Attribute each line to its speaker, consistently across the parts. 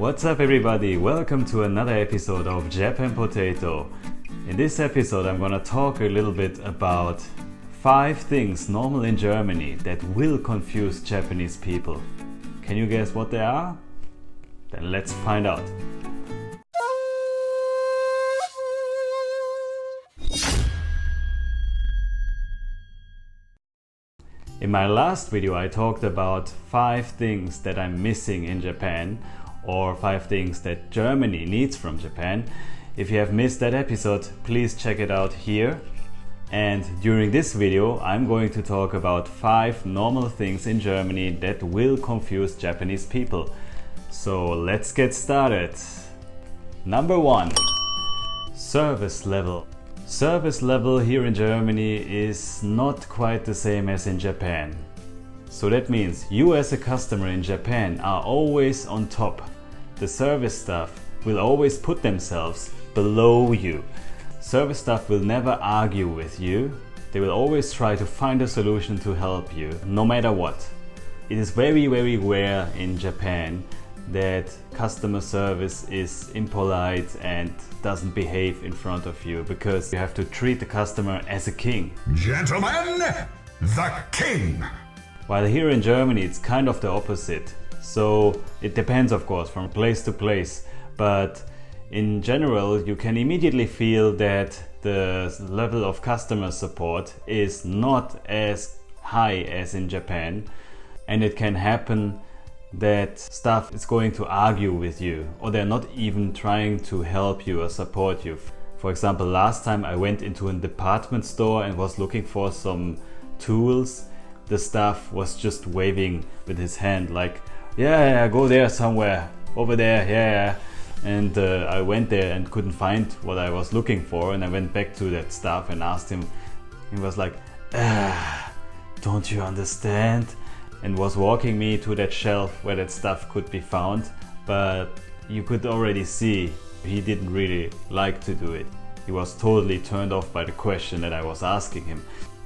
Speaker 1: What's up everybody, welcome to another episode of Japan Potato. In this episode I'm gonna talk a little bit about 5 things normal in Germany that will confuse Japanese people. Can you guess what they are? Then let's find out. In my last video I talked about 5 things that I'm missing in Japan, or 5 things that Germany needs from Japan. If you have missed that episode, please check it out here. And during this video I'm going to talk about 5 normal things in Germany that will confuse Japanese people. So let's get started. Number 1. Service level. Service level here in Germany is not quite the same as in Japan. So that means you as a customer in Japan are always on top. The service staff will always put themselves below you. Service staff will never argue with you. They will always try to find a solution to help you, no matter what. It is very rare in Japan that customer service is impolite and doesn't behave in front of you, because you have to treat the customer as a king.
Speaker 2: Gentlemen, the king!
Speaker 1: While here in Germany it's kind of the opposite. So it depends of course from place to place, but in general you can immediately feel that the level of customer support is not as high as in Japan, and it can happen that staff is going to argue with you, or they're not even trying to help you or support you. For example, last time I went into a department store and was looking for some tools. The staff was just waving with his hand like, yeah, go there somewhere, over there, yeah. And I went there and couldn't find what I was looking for, and I went back to that staff and asked him. He was like, don't you understand? And was walking me to that shelf where that stuff could be found, but you could already see he didn't really like to do it. He was totally turned off by the question that I was asking him.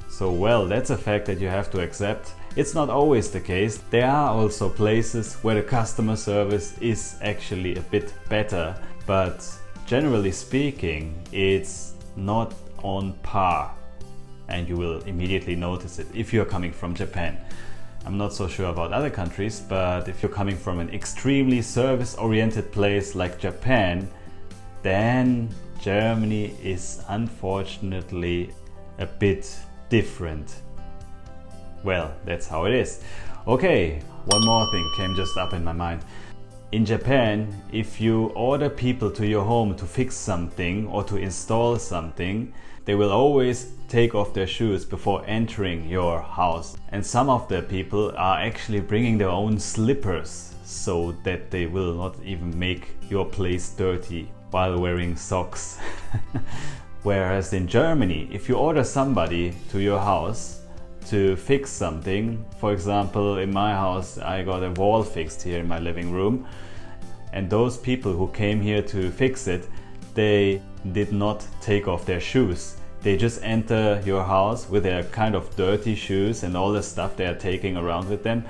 Speaker 1: So well, that's a fact that you have to accept. It's not always the case. There are also places where the customer service is actually a bit better, but generally speaking, it's not on par. And you will immediately notice it if you're coming from Japan. I'm not so sure about other countries, but if you're coming from an extremely service-oriented place like Japan, then Germany is unfortunately a bit different. Well, that's how it is. Okay, one more thing came just up in my mind. In Japan, if you order people to your home to fix something or to install something, they will always take off their shoes before entering your house. And some of the people are actually bringing their own slippers so that they will not even make your place dirty while wearing socks. Whereas in Germany, if you order somebody to your house to fix something, for example, in my house I got a wall fixed here in my living room, and those people who came here to fix it, they did not take off their shoes. They just enter your house with their kind of dirty shoes and all the stuff they are taking around with them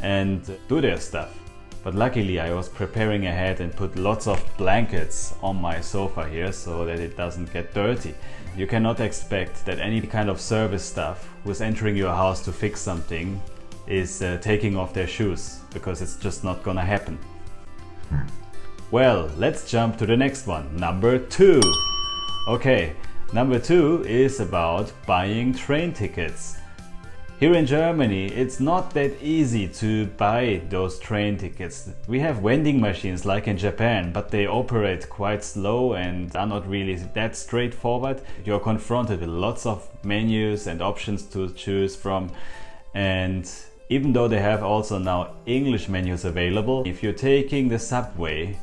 Speaker 1: and do their stuff. But luckily I was preparing ahead and put lots of blankets on my sofa here so that it doesn't get dirty. You cannot expect that any kind of service staff who's entering your house to fix something is taking off their shoes, because it's just not gonna happen. Well, let's jump to the next one. Number 2. Okay, number 2 is about buying train tickets. Here in Germany, it's not that easy to buy those train tickets. We have vending machines like in Japan, but they operate quite slow and are not really that straightforward. You're confronted with lots of menus and options to choose from. And even though they have also now English menus available, if you're taking the subway,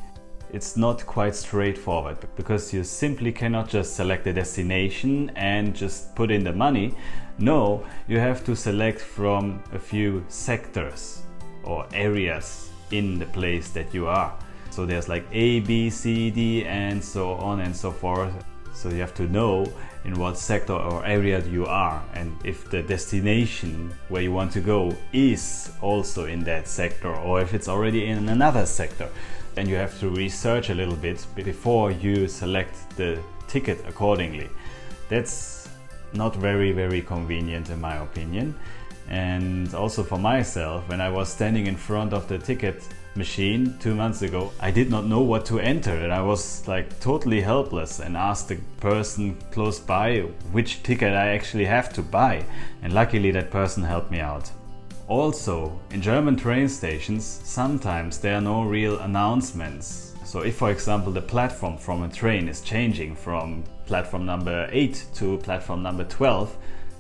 Speaker 1: it's not quite straightforward, because you simply cannot just select the destination and just put in the money. No, you have to select from a few sectors or areas in the place that you are. So there's like A, B, C, D and so on and so forth. So you have to know in what sector or area you are, and if the destination where you want to go is also in that sector, or if it's already in another sector. and you have to research a little bit before you select the ticket accordingly. That's not very convenient in my opinion. And also for myself, when I was standing in front of the ticket machine 2 months ago, I did not know what to enter and I was like totally helpless and asked the person close by which ticket I actually have to buy, and luckily that person helped me out. Also, in German train stations, sometimes there are no real announcements. So if, for example, the platform from a train is changing from platform number 8 to platform number 12,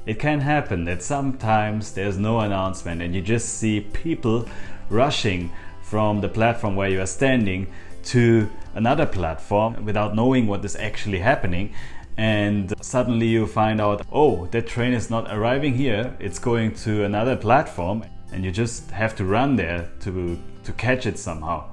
Speaker 1: it can happen that sometimes there's no announcement and you just see people rushing from the platform where you are standing to another platform without knowing what is actually happening. And suddenly you find out, oh, that train is not arriving here, it's going to another platform, and you just have to run there to catch it somehow.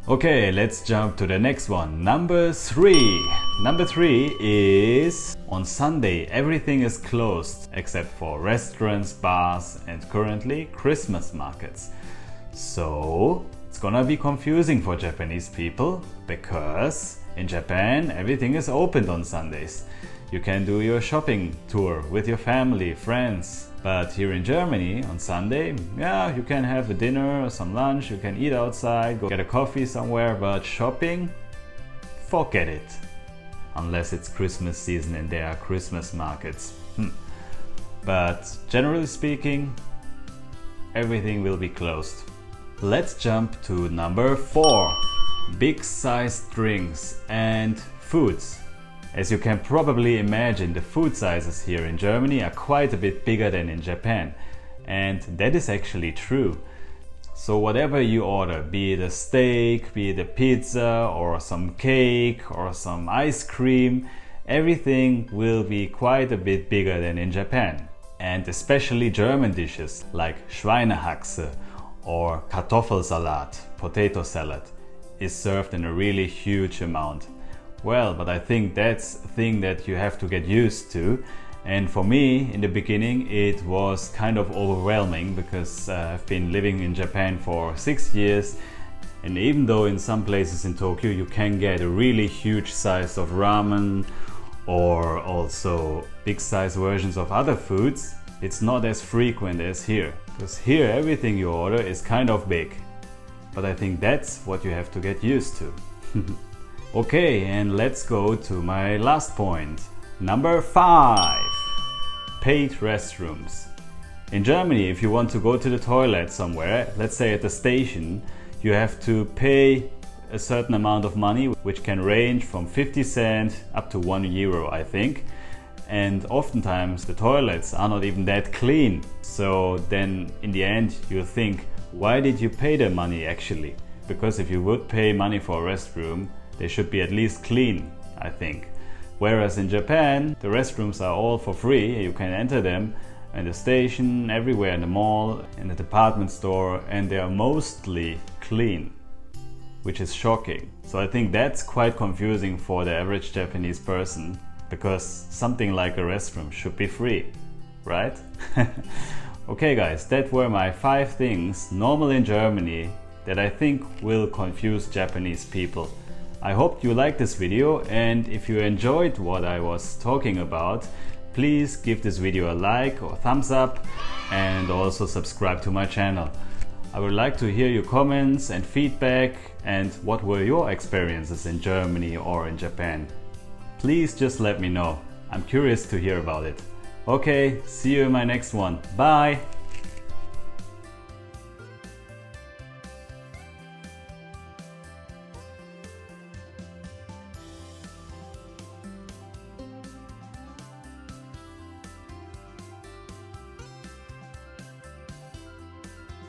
Speaker 1: Okay, let's jump to the next one. Number 3. Number 3 is on Sunday everything is closed except for restaurants, bars and currently Christmas markets. So it's gonna be confusing for Japanese people because in Japan everything is opened on Sundays. You can do your shopping tour with your family, friends. But here in Germany on Sunday, yeah, you can have a dinner or some lunch, you can eat outside, go get a coffee somewhere, but shopping? Forget it. Unless it's Christmas season and there are Christmas markets. But generally speaking, everything will be closed. Let's jump to number 4. Big sized drinks and foods. As you can probably imagine, the food sizes here in Germany are quite a bit bigger than in Japan. And that is actually true. So whatever you order, be it a steak, be it a pizza or some cake or some ice cream, everything will be quite a bit bigger than in Japan. And especially German dishes like Schweinehaxe or Kartoffelsalat, potato salad, is served in a really huge amount. Well, but I think that's a thing that you have to get used to. And for me, in the beginning, it was kind of overwhelming because I've been living in Japan for 6 years. And even though in some places in Tokyo you can get a really huge size of ramen or also big size versions of other foods, it's not as frequent as here. Because here everything you order is kind of big. But I think that's what you have to get used to. Okay, and let's go to my last point. Number 5. Paid restrooms. In Germany, if you want to go to the toilet somewhere, let's say at the station, you have to pay a certain amount of money, which can range from 50 cents up to €1, I think. And oftentimes the toilets are not even that clean. So then in the end you think, why did you pay the money actually? Because if you would pay money for a restroom, they should be at least clean, I think. Whereas in Japan, the restrooms are all for free. You can enter them in the station, everywhere in the mall, in the department store, and they are mostly clean, which is shocking. So I think that's quite confusing for the average Japanese person, because something like a restroom should be free, right? Okay guys, that were my 5 things normal in Germany that I think will confuse Japanese people. I hope you liked this video, and if you enjoyed what I was talking about, please give this video a like or thumbs up and also subscribe to my channel. I would like to hear your comments and feedback and what were your experiences in Germany or in Japan. Please just let me know. I'm curious to hear about it. Okay, see you in my next one. Bye!